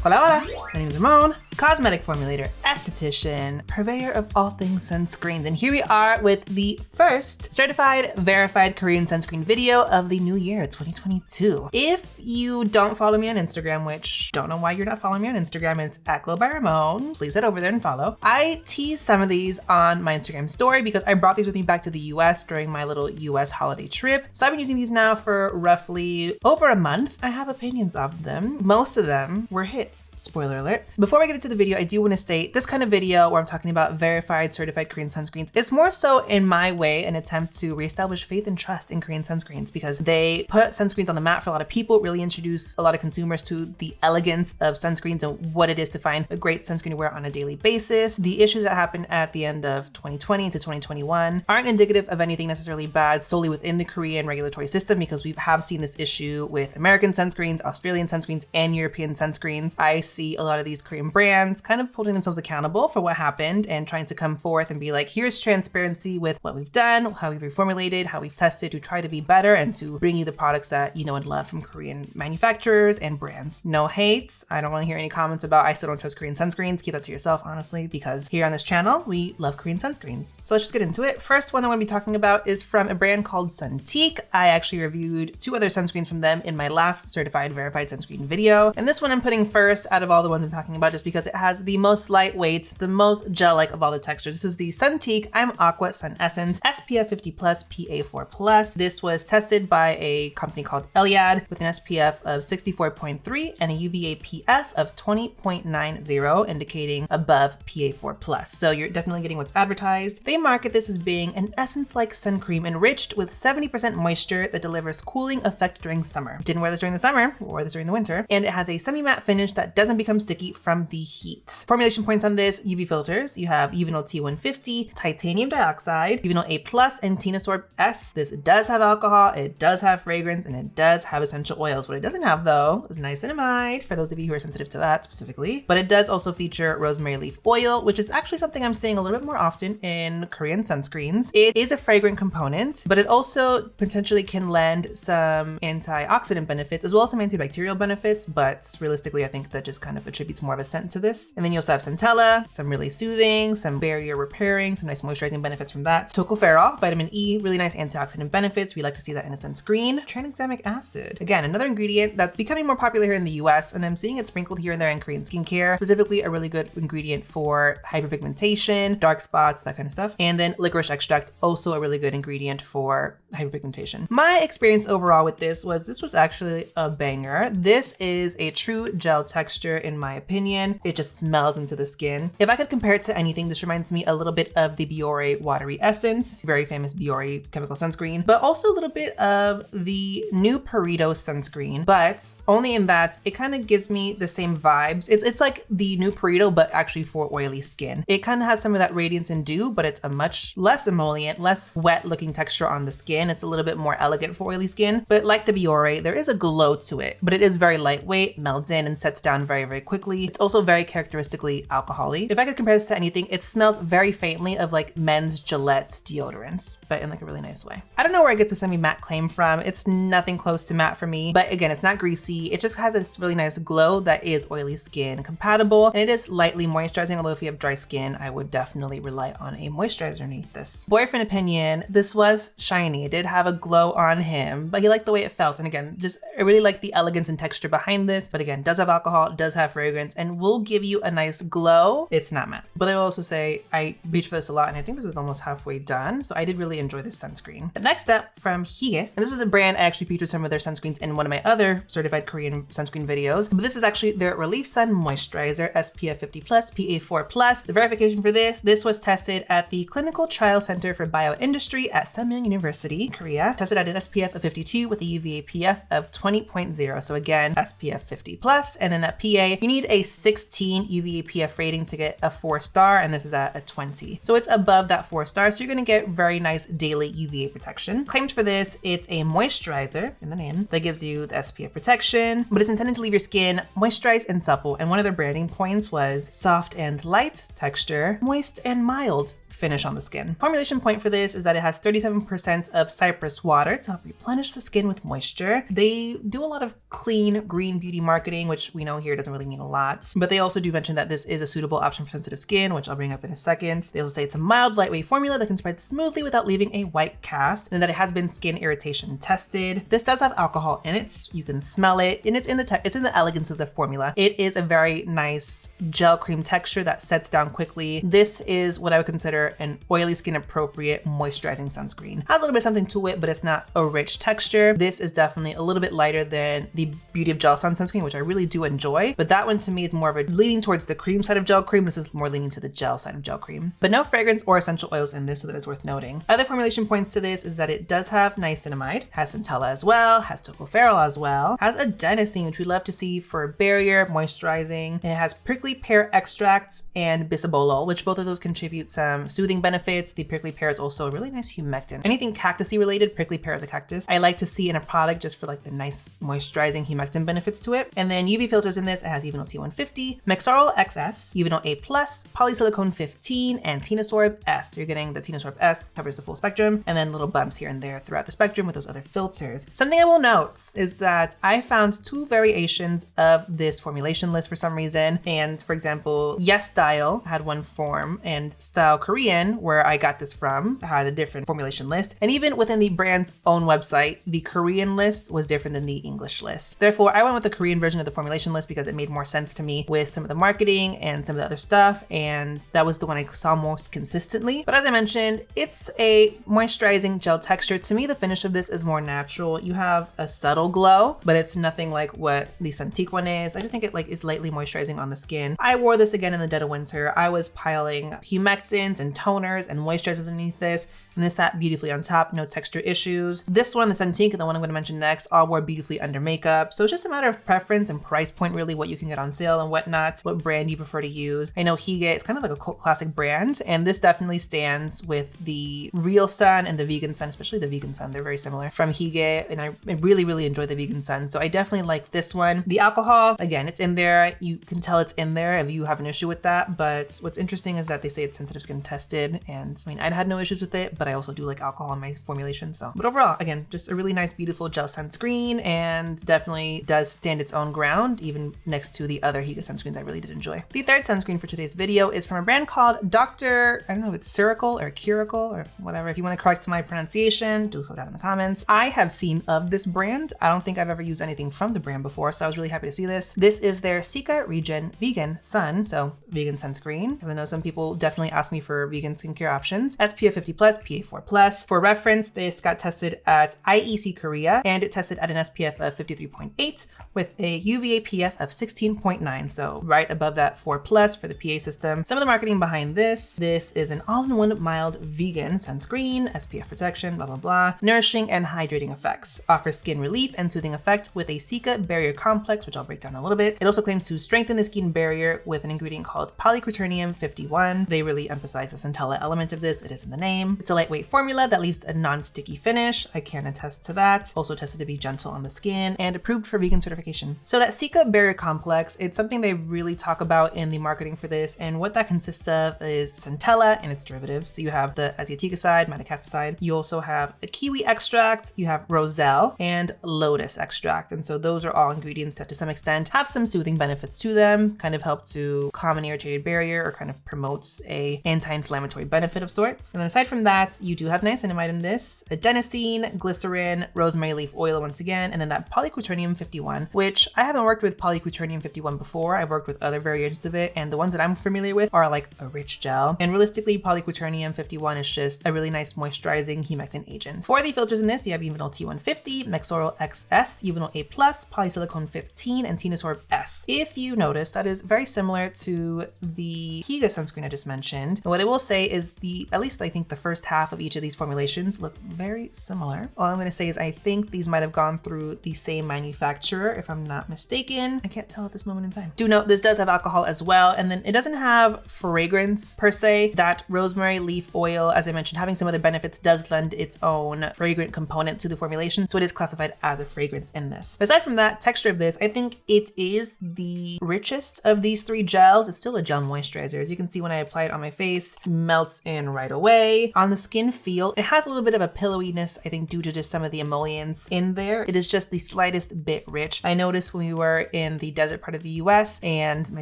Hola, hola. My name is Ramon, cosmetic formulator, esthetician, purveyor of all things sunscreens. And here we are with the first certified, verified Korean sunscreen video of the new year, 2022. If you don't follow me on Instagram, which don't know why you're not following me on Instagram, it's @Glow by Ramon. Please head over there and follow. I tease some of these on my Instagram story because I brought these with me back to the US during my little US holiday trip. So I've been using these now for roughly over a month. I have opinions of them. Most of them were hits, spoiler alert. Before I get into the video, I do want to state this kind of video where I'm talking about verified, certified Korean sunscreens is more so in my way an attempt to reestablish faith and trust in Korean sunscreens because they put sunscreens on the map for a lot of people, really introduce a lot of consumers to the elegance of sunscreens and what it is to find a great sunscreen to wear on a daily basis. The issues that happened at the end of 2020 to 2021 aren't indicative of anything necessarily bad solely within the Korean regulatory system because we have seen this issue with American sunscreens, Australian sunscreens, and European sunscreens. I see a lot of these Korean brands kind of holding themselves accountable for what happened and trying to come forth and be like, here's transparency with what we've done, how we've reformulated, how we've tested to try to be better and to bring you the products that you know and love from Korean manufacturers and brands. No hates. I don't want to hear any comments about I still don't trust Korean sunscreens. Keep that to yourself, honestly, because here on this channel, we love Korean sunscreens. So let's just get into it. First one I'm going to be talking about is from a brand called Suntique. I actually reviewed 2 other sunscreens from them in my last certified verified sunscreen video. And this one I'm putting first out of all the ones I'm talking about just because it has the most lightweight, the most gel-like of all the textures. This is the Suntique I'm Aqua Sun Essence SPF 50+, Pt.4+. This was tested by a company called Elyad with an SPF of 64.3 and a UVA PF of 20.90, indicating above PA4+. So you're definitely getting what's advertised. They market this as being an essence-like sun cream enriched with 70% moisture that delivers cooling effect during summer. Didn't wear this during the summer, wore this during the winter. And it has a semi-matte finish that doesn't become sticky from the heat. Formulation points on this: UV filters. You have Uvinol T150, titanium dioxide, Uvinol A+, and Tinosorb S. This does have alcohol, it does have fragrance, and it does have essential oils. What it doesn't have though is niacinamide, for those of you who are sensitive to that specifically. But it does also feature rosemary leaf oil, which is actually something I'm seeing a little bit more often in Korean sunscreens. It is a fragrant component, but it also potentially can lend some antioxidant benefits as well as some antibacterial benefits, but realistically I think that just kind of attributes more of a scent to this. And then you also have centella, some really soothing, some barrier repairing, some nice moisturizing benefits from that. Tocopherol, vitamin E, really nice antioxidant benefits. We like to see that in a sunscreen. Tranexamic acid, again, another ingredient that's becoming more popular here in the US, and I'm seeing it sprinkled here and there in Korean skincare, specifically a really good ingredient for hyperpigmentation, dark spots, that kind of stuff. And then licorice extract, also a really good ingredient for hyperpigmentation. My experience overall with this was actually a banger. This is a true gel texture in my opinion. It just melds into the skin. If I could compare it to anything, this reminds me a little bit of the Biore Watery Essence, very famous Biore chemical sunscreen, but also a little bit of the new Purito sunscreen, but only in that it kind of gives me the same vibes. It's like the new Purito, but actually for oily skin. It kind of has some of that radiance and dew, but it's a much less emollient, less wet looking texture on the skin. It's a little bit more elegant for oily skin, but like the Biore, there is a glow to it, but it is very lightweight, melds in and sets down very, very quickly. It's also very characteristically alcohol-y. If I could compare this to anything, it smells very faintly of like men's Gillette deodorant, but in like a really nice way. I don't know where it gets a semi-matte claim from. It's nothing close to matte for me, but again, it's not greasy. It just has this really nice glow that is oily skin compatible, and it is lightly moisturizing, although if you have dry skin, I would definitely rely on a moisturizer underneath this. Boyfriend opinion, this was shiny. It did have a glow on him, but he liked the way it felt. And again, just I really like the elegance and texture behind this, but again, does have alcohol, does have fragrance, and will give you a nice glow. It's not matte. But I will also say I reached for this a lot, and I think this is almost halfway done, so I did really enjoy this sunscreen. But next up, from Hygge, and this is a brand I actually featured some of their sunscreens in one of my other certified Korean sunscreen videos, but this is actually their Relief Sun Moisturizer SPF 50+, PA4+. The verification for this was tested at the Clinical Trial Center for Bioindustry at Samyang University, Korea. Tested at an SPF of 52 with a UVA PF of 20.0. So again, SPF 50+, and then that PA, you need a 16 UVA PF rating to get a 4-star, and this is at a 20. So it's above that 4-star, so you're gonna get very nice daily UVA protection. Claimed for this, it's a moisturizer in the name that gives you the SPF protection, but it's intended to leave your skin moisturized and supple. And one of their branding points was soft and light texture, moist and mild finish on the skin. Formulation point for this is that it has 37% of cypress water to help replenish the skin with moisture. They do a lot of clean green beauty marketing, which we know here doesn't really mean a lot, but they also do mention that this is a suitable option for sensitive skin, which I'll bring up in a second. They also say it's a mild, lightweight formula that can spread smoothly without leaving a white cast, and that it has been skin irritation tested. This does have alcohol in it. You can smell it, and it's in the elegance of the formula. It is a very nice gel cream texture that sets down quickly. This is what I would consider an oily skin appropriate moisturizing sunscreen. Has a little bit something to it, but it's not a rich texture. This is definitely a little bit lighter than the Beauty of Gel Sun sunscreen, which I really do enjoy, but that one to me is more of a leaning towards the cream side of gel cream. This is more leaning to the gel side of gel cream, but no fragrance or essential oils in this, so that is worth noting. Other formulation points to this is that it does have niacinamide, has centella as well, has tocopherol as well, has adenosine, which we love to see for barrier, moisturizing, and it has prickly pear extract and bisabolol, which both of those contribute some soothing benefits. The prickly pear is also a really nice humectant. Anything cactusy related, prickly pear is a cactus, I like to see in a product just for like the nice moisturizing humectant benefits to it. And then UV filters in this, it has Uvinol T150, Mexarol XS, Uvinol A+, Polysilicone 15, and Tenosorb S. So you're getting the Tenosorb S, covers the full spectrum, and then little bumps here and there throughout the spectrum with those other filters. Something I will note is that I found 2 variations of this formulation list for some reason. And for example, Yes Style had one form, and Style Korean, where I got this from, had a different formulation list. And even within the brand's own website, the Korean list was different than the English list. Therefore, I went with the Korean version of the formulation list because it made more sense to me with some of the marketing and some of the other stuff, and that was the one I saw most consistently. But as I mentioned, it's a moisturizing gel texture. To me, the finish of this is more natural. You have a subtle glow, but it's nothing like what the Suntique one is. I just think it is lightly moisturizing on the skin. I wore this again in the dead of winter. I was piling humectants and toners and moisturizers underneath this, and this sat beautifully on top, no texture issues. This one, the Suntique, and the one I'm going to mention next, all wore beautifully under makeup. So it's just a matter of preference and price point, really, what you can get on sale and whatnot, what brand you prefer to use. I know Hygge is kind of like a cult classic brand, and this definitely stands with the Real Sun and the Vegan Sun, especially the Vegan Sun. They're very similar from Hygge, and I really, really enjoy the Vegan Sun. So I definitely like this one. The alcohol, again, it's in there. You can tell it's in there if you have an issue with that, but what's interesting is that they say it's sensitive skin tested, and I mean, I had no issues with it, but I also do like alcohol in my formulation. So, but overall, again, just a really nice, beautiful gel sunscreen, and definitely does stand its own ground, even next to the other Hygge sunscreens I really did enjoy. The third sunscreen for today's video is from a brand called I don't know if it's Ceuracle or Ceuracle or whatever. If you want to correct my pronunciation, do so down in the comments. I have seen of this brand. I don't think I've ever used anything from the brand before, so I was really happy to see this. This is their Cica Regen Vegan Sun, so vegan sunscreen, because I know some people definitely ask me for vegan skincare options. SPF 50+, Pt.4+. For reference, this got tested at IEC Korea, and it tested at an SPF of 53.8 with a UVA PF of 16.9, so right above that 4+ for the PA system. Some of the marketing behind this is an all-in-one mild vegan sunscreen, SPF protection, blah, blah, blah, nourishing and hydrating effects, offers skin relief and soothing effect with a Cica barrier complex, which I'll break down a little bit. It also claims to strengthen the skin barrier with an ingredient called polyquaternium 51. They really emphasize the centella element of this. It is in the name. It's a lightweight formula that leaves a non-sticky finish. I can attest to that. Also tested to be gentle on the skin and approved for vegan certification. So that Cica barrier complex, it's something they really talk about in the marketing for this, and what that consists of is centella and its derivatives. So you have the asiaticoside, madecassoside. You also have a kiwi extract, you have roselle, and lotus extract. And so those are all ingredients that to some extent have some soothing benefits to them, kind of help to calm an irritated barrier or kind of promotes a anti-inflammatory benefit of sorts. And then aside from that, you do have niacinamide in this, adenosine, glycerin, rosemary leaf oil once again, and then that polyquaternium 51, which I haven't worked with polyquaternium 51 before. I've worked with other variations of it, and the ones that I'm familiar with are like a rich gel. And realistically, polyquaternium 51 is just a really nice moisturizing humectant agent. For the filters in this, you have Uvinol T150, Mexarol XS, Uvinol A+, Polysilicone 15, and Tenosorb S. If you notice, that is very similar to the Hygge sunscreen I just mentioned. And what I will say is at least I think the first half half of each of these formulations look very similar. All I'm gonna say is I think these might have gone through the same manufacturer, if I'm not mistaken. I can't tell at this moment in time. Do note this does have alcohol as well, and then it doesn't have fragrance per se. That rosemary leaf oil, as I mentioned, having some other benefits, does lend its own fragrant component to the formulation, so it is classified as a fragrance in this. But aside from that, texture of this, I think it is the richest of these three gels. It's still a gel moisturizer. As you can see, when I apply it on my face, it melts in right away. On the skin feel, it has a little bit of a pillowiness, I think, due to just some of the emollients in there. It is just the slightest bit rich. I noticed when we were in the desert part of the US and my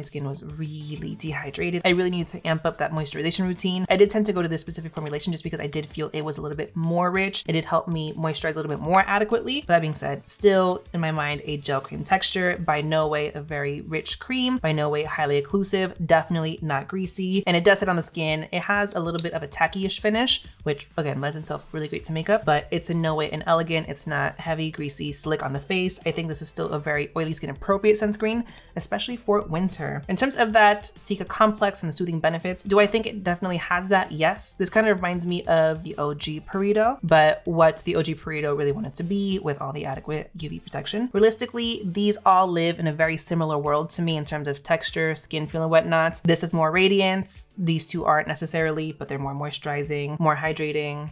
skin was really dehydrated. I really needed to amp up that moisturization routine. I did tend to go to this specific formulation just because I did feel it was a little bit more rich. It did help me moisturize a little bit more adequately. That being said, still in my mind, a gel cream texture, by no way a very rich cream, by no way highly occlusive, definitely not greasy. And it does sit on the skin. It has a little bit of a tacky-ish finish, which again, lends itself really great to makeup, but it's in no way inelegant. It's not heavy, greasy, slick on the face. I think this is still a very oily skin appropriate sunscreen, especially for winter. In terms of that Cica complex and the soothing benefits, do I think it definitely has that? Yes. This kind of reminds me of the OG Purito, but what the OG Purito really wanted to be with all the adequate UV protection. Realistically, these all live in a very similar world to me in terms of texture, skin feel, and whatnot. This is more radiant. These two aren't necessarily, but they're more moisturizing, more hydrating.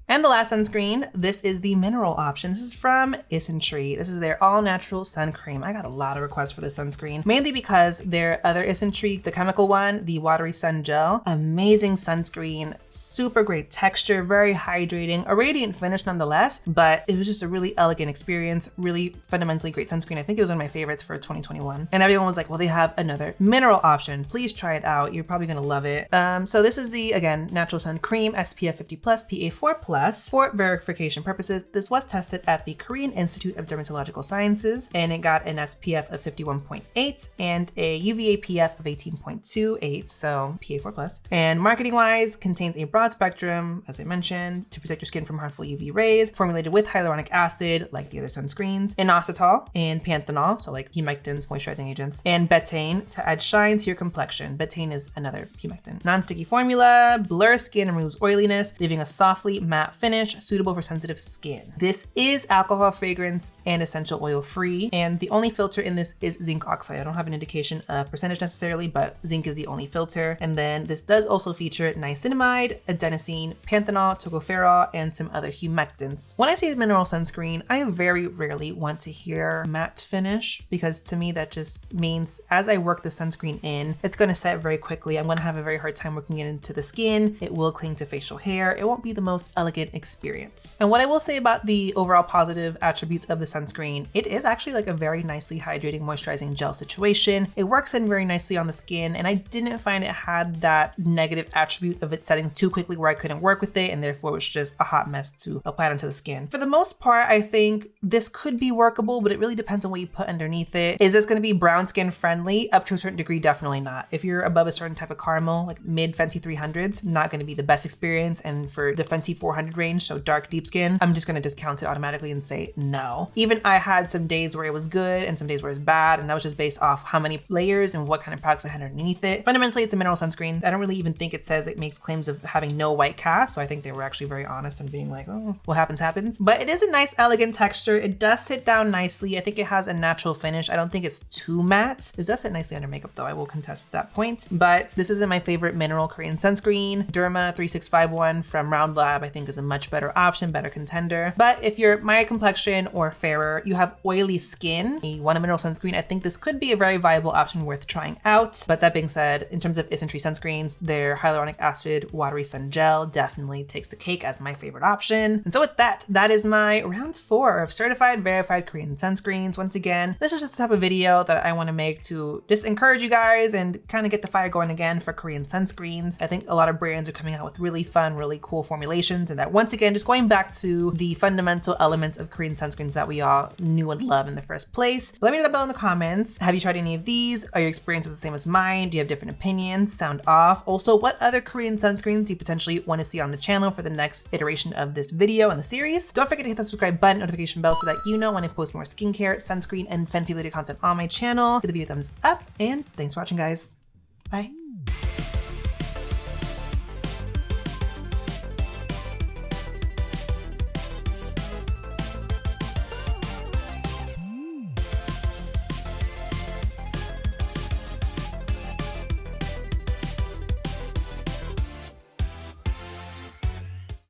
And the last sunscreen, this is the mineral option. This is from Isntree. This is their all natural sun cream. I got a lot of requests for this sunscreen, mainly because their other Isntree, the chemical one, the watery sun gel, amazing sunscreen, super great texture, very hydrating, a radiant finish nonetheless, but it was just a really elegant experience, really fundamentally great sunscreen. I think it was one of my favorites for 2021. And everyone was like, well, they have another mineral option. Please try it out. You're probably gonna love it. So this is the, again, natural sun cream, SPF 50+, Pt.4+. For verification purposes, this was tested at the Korean Institute of Dermatological Sciences, and it got an SPF of 51.8 and a UVA PF of 18.28, so Pt.4+. And marketing wise, contains a broad spectrum, as I mentioned, to protect your skin from harmful UV rays, formulated with hyaluronic acid, like the other sunscreens, inositol and panthenol, so like humectants, moisturizing agents, and betaine to add shine to your complexion. Betaine is another humectant. Non-sticky formula, blurs skin and removes oiliness, leaving a softly matte finish suitable for sensitive skin. This is alcohol, fragrance, and essential oil free. And the only filter in this is zinc oxide. I don't have an indication of percentage necessarily, but zinc is the only filter. And then this does also feature niacinamide, adenosine, panthenol, tocopherol, and some other humectants. When I say mineral sunscreen, I very rarely want to hear matte finish, because to me that just means as I work the sunscreen in, it's going to set very quickly. I'm going to have a very hard time working it into the skin. It will cling to facial hair. It won't be the most elegant experience. And what I will say about the overall positive attributes of the sunscreen, it is actually like a very nicely hydrating, moisturizing gel situation. It works in very nicely on the skin, and I didn't find it had that negative attribute of it setting too quickly where I couldn't work with it, and therefore it was just a hot mess to apply it onto the skin. For the most part, I think this could be workable, but it really depends on what you put underneath it. Is this going to be brown skin friendly? Up to a certain degree, definitely not. If you're above a certain type of caramel, like mid Fenty 300s, not going to be the best experience. And for the Fenty 400 range, so dark, deep skin, I'm just going to discount it automatically and say no. Even I had some days where it was good and some days where it's bad, and that was just based off how many layers and what kind of products I had underneath it. Fundamentally, it's a mineral sunscreen. I don't really even think it says it makes claims of having no white cast, so I think they were actually very honest and being like, oh, what happens happens. But it is a nice, elegant texture. It does sit down nicely. I think it has a natural finish. I don't think it's too matte. It does sit nicely under makeup though. I will contest that point. But this isn't my favorite mineral Korean sunscreen. Derma 3651 from Round Lab I think is a much better option, better contender. But if you're my complexion or fairer, you have oily skin, you want a mineral sunscreen, I think this could be a very viable option worth trying out. But that being said, in terms of Isntree sunscreens, their hyaluronic acid watery sun gel definitely takes the cake as my favorite option. And so with that, that is my round 4 of certified verified Korean sunscreens. Once again, this is just the type of video that I want to make to just encourage you guys and kind of get the fire going again for Korean sunscreens. I think a lot of brands are coming out with really fun, really cool formulations, and that once again, just going back to the fundamental elements of Korean sunscreens that we all knew and love in the first place. Let me know below in the comments. Have you tried any of these? Are your experiences the same as mine? Do you have different opinions? Sound off? Also, what other Korean sunscreens do you potentially want to see on the channel for the next iteration of this video and the series? Don't forget to hit the subscribe button, notification bell, so that you know when I post more skincare, sunscreen, and fancy related content on my channell. Give the video a thumbs up, and thanks for watching, guys. Bye.